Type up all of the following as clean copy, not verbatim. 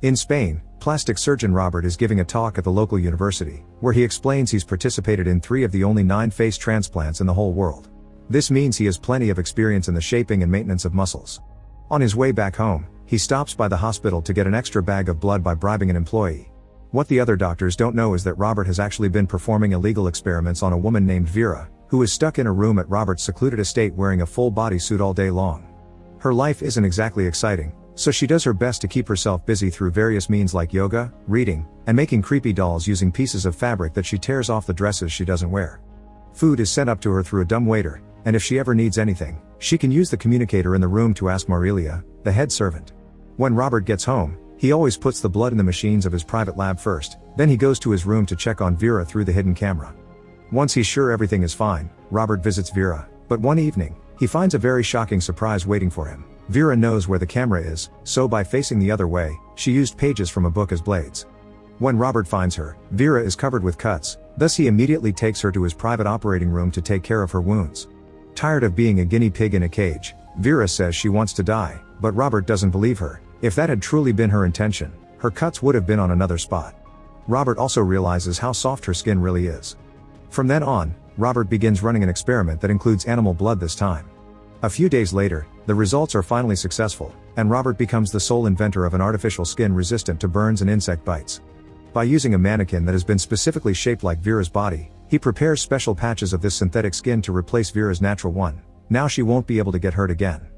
In Spain, plastic surgeon Robert is giving a talk at the local university, where he explains he's participated in 3 of the only 9 face transplants in the whole world. This means he has plenty of experience in the shaping and maintenance of muscles. On his way back home, he stops by the hospital to get an extra bag of blood by bribing an employee. What the other doctors don't know is that Robert has actually been performing illegal experiments on a woman named Vera, who is stuck in a room at Robert's secluded estate wearing a full bodysuit all day long. Her life isn't exactly exciting, so she does her best to keep herself busy through various means like yoga, reading, and making creepy dolls using pieces of fabric that she tears off the dresses she doesn't wear. Food is sent up to her through a dumb waiter, and if she ever needs anything, she can use the communicator in the room to ask Marilia, the head servant. When Robert gets home, he always puts the blood in the machines of his private lab first, then he goes to his room to check on Vera through the hidden camera. Once he's sure everything is fine, Robert visits Vera, but one evening, he finds a very shocking surprise waiting for him. Vera knows where the camera is, so by facing the other way, she used pages from a book as blades. When Robert finds her, Vera is covered with cuts, thus he immediately takes her to his private operating room to take care of her wounds. Tired of being a guinea pig in a cage, Vera says she wants to die, but Robert doesn't believe her. If that had truly been her intention, her cuts would have been on another spot. Robert also realizes how soft her skin really is. From then on, Robert begins running an experiment that includes animal blood this time. A few days later, the results are finally successful, and Robert becomes the sole inventor of an artificial skin resistant to burns and insect bites. By using a mannequin that has been specifically shaped like Vera's body, he prepares special patches of this synthetic skin to replace Vera's natural one. Now she won't be able to get hurt again.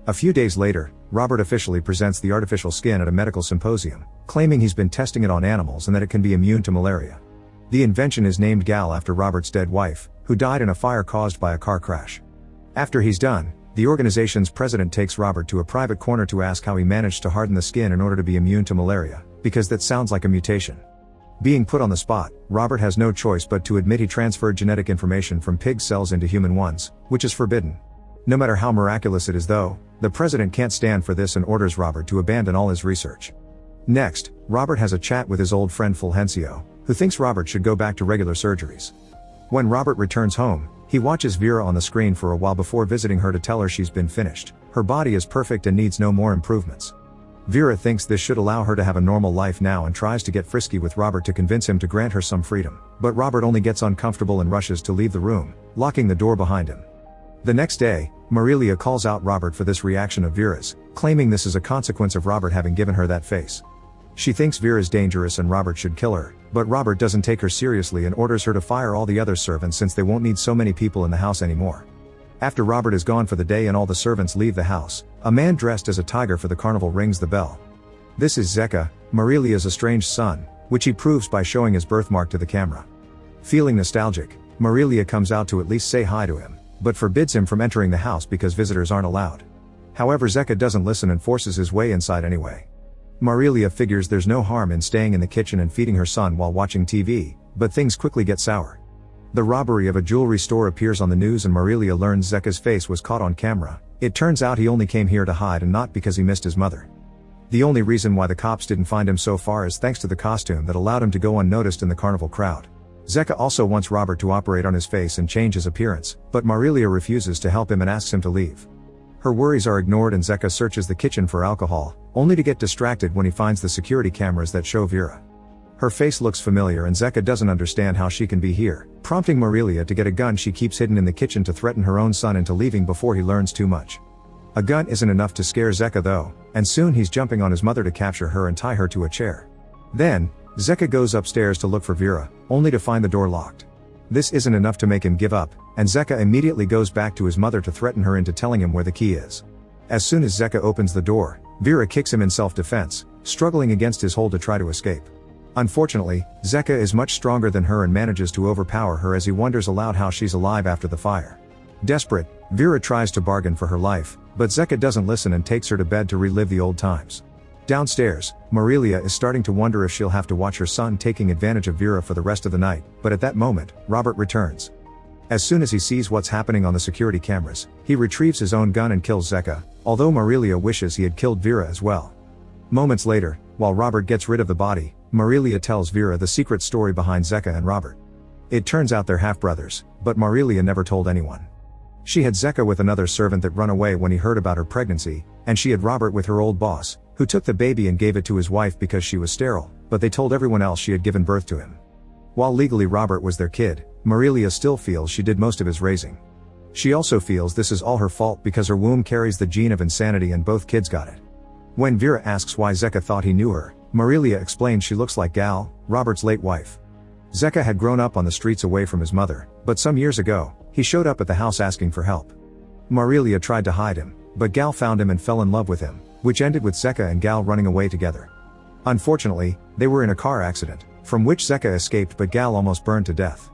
A few days later, Robert officially presents the artificial skin at a medical symposium, claiming he's been testing it on animals and that it can be immune to malaria. The invention is named Gal after Robert's dead wife, who died in a fire caused by a car crash. After he's done, the organization's president takes Robert to a private corner to ask how he managed to harden the skin in order to be immune to malaria, because that sounds like a mutation. Being put on the spot, Robert has no choice but to admit he transferred genetic information from pig cells into human ones, which is forbidden. No matter how miraculous it is though, the president can't stand for this and orders Robert to abandon all his research. Next, Robert has a chat with his old friend Fulgencio, who thinks Robert should go back to regular surgeries. When Robert returns home, he watches Vera on the screen for a while before visiting her to tell her she's been finished. Her body is perfect and needs no more improvements. Vera thinks this should allow her to have a normal life now and tries to get frisky with Robert to convince him to grant her some freedom, but Robert only gets uncomfortable and rushes to leave the room, locking the door behind him. The next day, Marilia calls out Robert for this reaction of Vera's, claiming this is a consequence of Robert having given her that face. She thinks Vera's dangerous and Robert should kill her, but Robert doesn't take her seriously and orders her to fire all the other servants since they won't need so many people in the house anymore. After Robert is gone for the day and all the servants leave the house, a man dressed as a tiger for the carnival rings the bell. This is Zeka, Marilia's estranged son, which he proves by showing his birthmark to the camera. Feeling nostalgic, Marilia comes out to at least say hi to him, but forbids him from entering the house because visitors aren't allowed. However, Zeka doesn't listen and forces his way inside anyway. Marilia figures there's no harm in staying in the kitchen and feeding her son while watching TV, but things quickly get sour. The robbery of a jewelry store appears on the news and Marilia learns Zeka's face was caught on camera. It turns out he only came here to hide and not because he missed his mother. The only reason why the cops didn't find him so far is thanks to the costume that allowed him to go unnoticed in the carnival crowd. Zeka also wants Robert to operate on his face and change his appearance, but Marilia refuses to help him and asks him to leave. Her worries are ignored and Zeka searches the kitchen for alcohol, only to get distracted when he finds the security cameras that show Vera. Her face looks familiar and Zeka doesn't understand how she can be here, prompting Marilia to get a gun she keeps hidden in the kitchen to threaten her own son into leaving before he learns too much. A gun isn't enough to scare Zeka though, and soon he's jumping on his mother to capture her and tie her to a chair. Then, Zeka goes upstairs to look for Vera, only to find the door locked. This isn't enough to make him give up, and Zeka immediately goes back to his mother to threaten her into telling him where the key is. As soon as Zeka opens the door, Vera kicks him in self-defense, struggling against his hold to try to escape. Unfortunately, Zeka is much stronger than her and manages to overpower her as he wonders aloud how she's alive after the fire. Desperate, Vera tries to bargain for her life, but Zeka doesn't listen and takes her to bed to relive the old times. Downstairs, Marilia is starting to wonder if she'll have to watch her son taking advantage of Vera for the rest of the night, but at that moment, Robert returns. As soon as he sees what's happening on the security cameras, he retrieves his own gun and kills Zeka, although Marilia wishes he had killed Vera as well. Moments later, while Robert gets rid of the body, Marilia tells Vera the secret story behind Zeka and Robert. It turns out they're half-brothers, but Marilia never told anyone. She had Zeka with another servant that run away when he heard about her pregnancy, and she had Robert with her old boss, who took the baby and gave it to his wife because she was sterile, but they told everyone else she had given birth to him. While legally Robert was their kid, Marilia still feels she did most of his raising. She also feels this is all her fault because her womb carries the gene of insanity and both kids got it. When Vera asks why Zeka thought he knew her, Marilia explains she looks like Gal, Robert's late wife. Zeka had grown up on the streets away from his mother, but some years ago, he showed up at the house asking for help. Marilia tried to hide him, but Gal found him and fell in love with him, which ended with Zeka and Gal running away together. Unfortunately, they were in a car accident, from which Zeka escaped but Gal almost burned to death.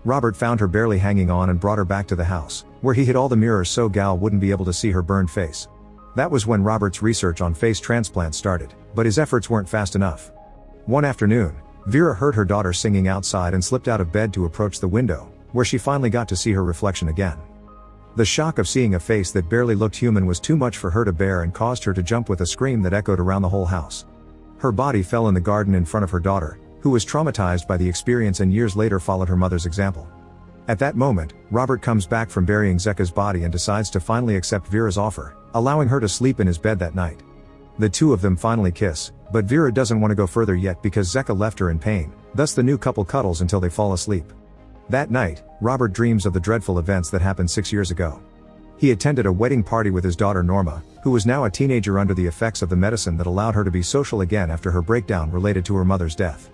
Robert found her barely hanging on and brought her back to the house, where he hid all the mirrors so Gal wouldn't be able to see her burned face. That was when Robert's research on face transplants started, but his efforts weren't fast enough. One afternoon, Vera heard her daughter singing outside and slipped out of bed to approach the window, where she finally got to see her reflection again. The shock of seeing a face that barely looked human was too much for her to bear and caused her to jump with a scream that echoed around the whole house. Her body fell in the garden in front of her daughter, who was traumatized by the experience and years later followed her mother's example. At that moment, Robert comes back from burying Zeka's body and decides to finally accept Vera's offer, allowing her to sleep in his bed that night. The two of them finally kiss, but Vera doesn't want to go further yet because Zeka left her in pain, thus the new couple cuddles until they fall asleep. That night, Robert dreams of the dreadful events that happened 6 years ago. He attended a wedding party with his daughter Norma, who was now a teenager under the effects of the medicine that allowed her to be social again after her breakdown related to her mother's death.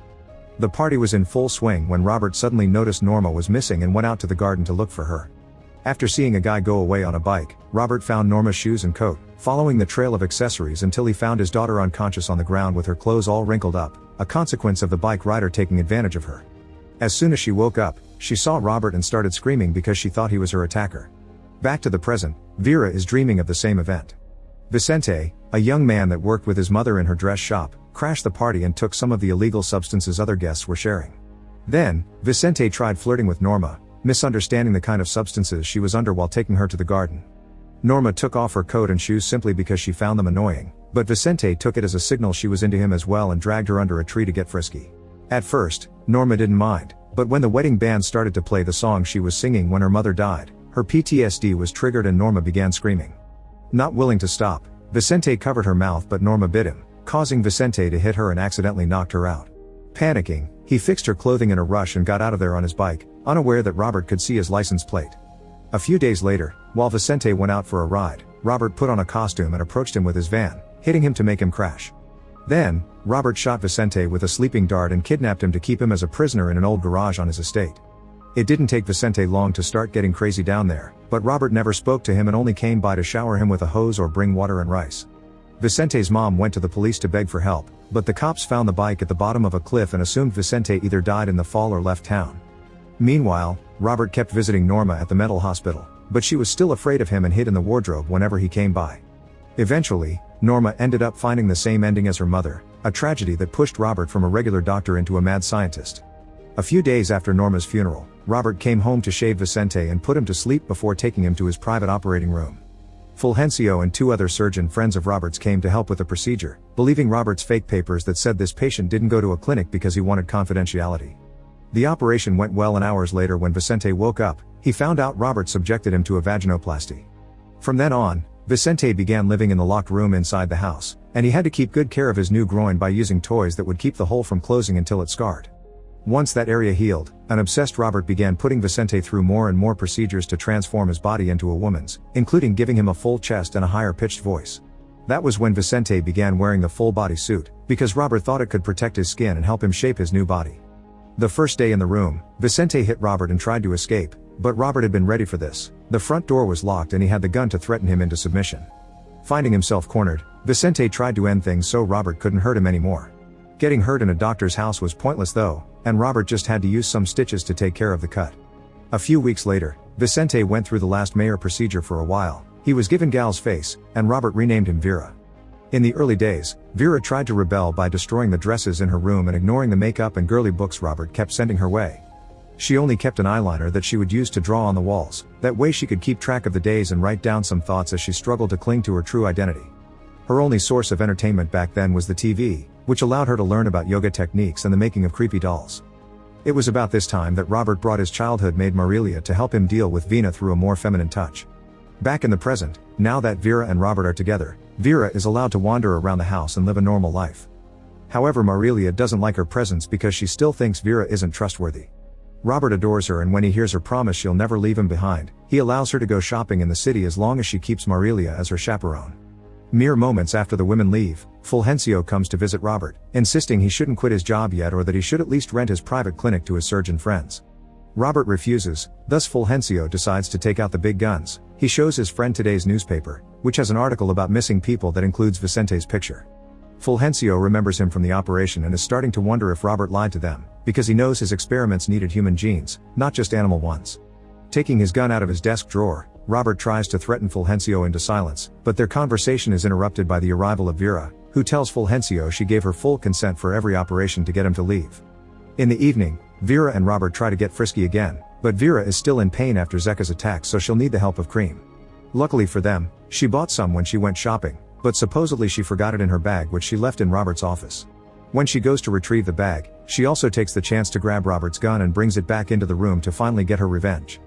The party was in full swing when Robert suddenly noticed Norma was missing and went out to the garden to look for her. After seeing a guy go away on a bike, Robert found Norma's shoes and coat, following the trail of accessories until he found his daughter unconscious on the ground with her clothes all wrinkled up, a consequence of the bike rider taking advantage of her. As soon as she woke up, she saw Robert and started screaming because she thought he was her attacker. Back to the present, Vera is dreaming of the same event. Vicente, a young man that worked with his mother in her dress shop, crashed the party and took some of the illegal substances other guests were sharing. Then, Vicente tried flirting with Norma, misunderstanding the kind of substances she was under while taking her to the garden. Norma took off her coat and shoes simply because she found them annoying, but Vicente took it as a signal she was into him as well and dragged her under a tree to get frisky. At first, Norma didn't mind, but when the wedding band started to play the song she was singing when her mother died, her PTSD was triggered and Norma began screaming. Not willing to stop, Vicente covered her mouth but Norma bit him, causing Vicente to hit her and accidentally knocked her out. Panicking, he fixed her clothing in a rush and got out of there on his bike, unaware that Robert could see his license plate. A few days later, while Vicente went out for a ride, Robert put on a costume and approached him with his van, hitting him to make him crash. Then, Robert shot Vicente with a sleeping dart and kidnapped him to keep him as a prisoner in an old garage on his estate. It didn't take Vicente long to start getting crazy down there, but Robert never spoke to him and only came by to shower him with a hose or bring water and rice. Vicente's mom went to the police to beg for help, but the cops found the bike at the bottom of a cliff and assumed Vicente either died in the fall or left town. Meanwhile, Robert kept visiting Norma at the mental hospital, but she was still afraid of him and hid in the wardrobe whenever he came by. Eventually, Norma ended up finding the same ending as her mother, a tragedy that pushed Robert from a regular doctor into a mad scientist. A few days after Norma's funeral, Robert came home to shave Vicente and put him to sleep before taking him to his private operating room. Fulgencio and 2 other surgeon friends of Robert's came to help with the procedure, believing Robert's fake papers that said this patient didn't go to a clinic because he wanted confidentiality. The operation went well and hours later when Vicente woke up, he found out Robert subjected him to a vaginoplasty. From then on, Vicente began living in the locked room inside the house, and he had to keep good care of his new groin by using toys that would keep the hole from closing until it scarred. Once that area healed, an obsessed Robert began putting Vicente through more and more procedures to transform his body into a woman's, including giving him a full chest and a higher pitched voice. That was when Vicente began wearing the full body suit, because Robert thought it could protect his skin and help him shape his new body. The first day in the room, Vicente hit Robert and tried to escape, but Robert had been ready for this. The front door was locked and he had the gun to threaten him into submission. Finding himself cornered, Vicente tried to end things so Robert couldn't hurt him anymore. Getting hurt in a doctor's house was pointless though, and Robert just had to use some stitches to take care of the cut. A few weeks later, Vicente went through the last Mayer procedure for a while. He was given Gal's face, and Robert renamed him Vera. In the early days, Vera tried to rebel by destroying the dresses in her room and ignoring the makeup and girly books Robert kept sending her way. She only kept an eyeliner that she would use to draw on the walls, that way she could keep track of the days and write down some thoughts as she struggled to cling to her true identity. Her only source of entertainment back then was the TV, which allowed her to learn about yoga techniques and the making of creepy dolls. It was about this time that Robert brought his childhood maid Marilia to help him deal with Vina through a more feminine touch. Back in the present, now that Vera and Robert are together, Vera is allowed to wander around the house and live a normal life. However, Marilia doesn't like her presence because she still thinks Vera isn't trustworthy. Robert adores her, and when he hears her promise she'll never leave him behind, he allows her to go shopping in the city as long as she keeps Marilia as her chaperone. Mere moments after the women leave, Fulgencio comes to visit Robert, insisting he shouldn't quit his job yet or that he should at least rent his private clinic to his surgeon friends. Robert refuses, thus Fulgencio decides to take out the big guns. He shows his friend today's newspaper, which has an article about missing people that includes Vicente's picture. Fulgencio remembers him from the operation and is starting to wonder if Robert lied to them, because he knows his experiments needed human genes, not just animal ones. Taking his gun out of his desk drawer, Robert tries to threaten Fulgencio into silence, but their conversation is interrupted by the arrival of Vera, who tells Fulgencio she gave her full consent for every operation to get him to leave. In the evening, Vera and Robert try to get frisky again, but Vera is still in pain after Zeka's attack, so she'll need the help of Cream. Luckily for them, she bought some when she went shopping, but supposedly she forgot it in her bag, which she left in Robert's office. When she goes to retrieve the bag, she also takes the chance to grab Robert's gun and brings it back into the room to finally get her revenge.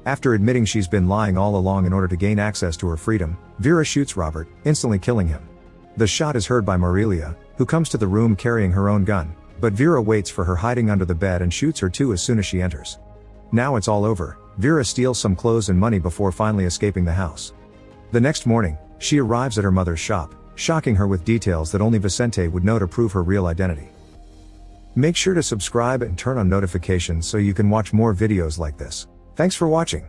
After admitting she's been lying all along in order to gain access to her freedom, Vera shoots Robert, instantly killing him. The shot is heard by Marilia, who comes to the room carrying her own gun, but Vera waits for her hiding under the bed and shoots her too as soon as she enters. Now it's all over. Vera steals some clothes and money before finally escaping the house. The next morning, she arrives at her mother's shop, shocking her with details that only Vicente would know to prove her real identity. Make sure to subscribe and turn on notifications so you can watch more videos like this. Thanks for watching.